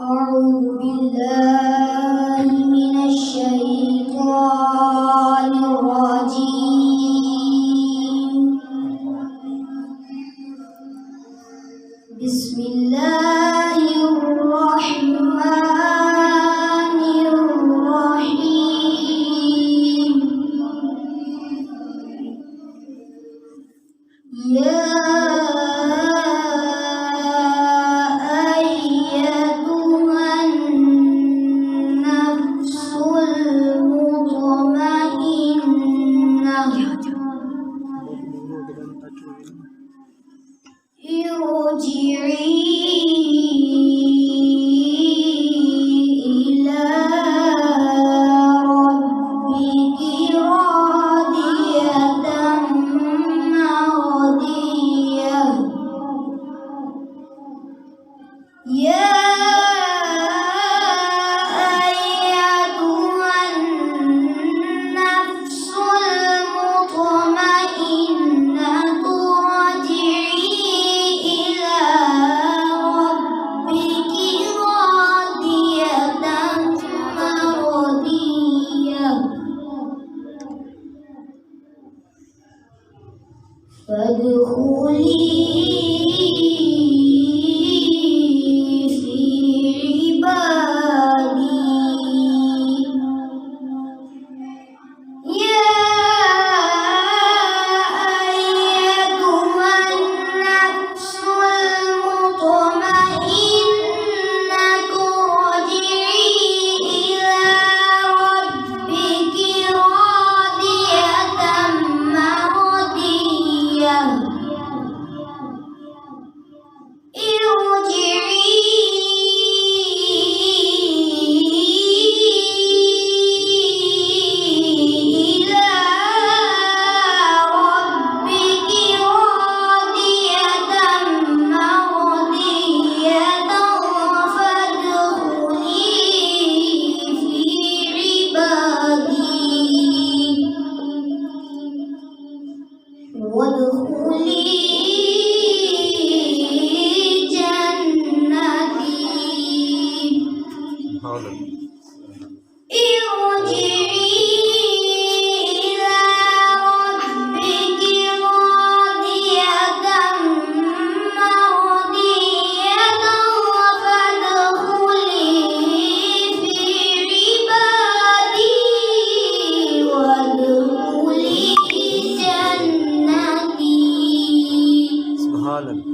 أعوذ بالله من الشيطان الرجيم. بسم الله الرحمن الرحيم. يا ارجعي إلى ربك راضية مرضية. يا أيتها النفس المطمئنة فادخلي في عبادي. يا أيتها النفس المطمئنة ارجعي إلى ربك راضية مرضية. وادخلي جنتي. ارجعي إلى ربك راضية مرضية فادخلي في عبادي وادخلي جنتي. سبحان الله.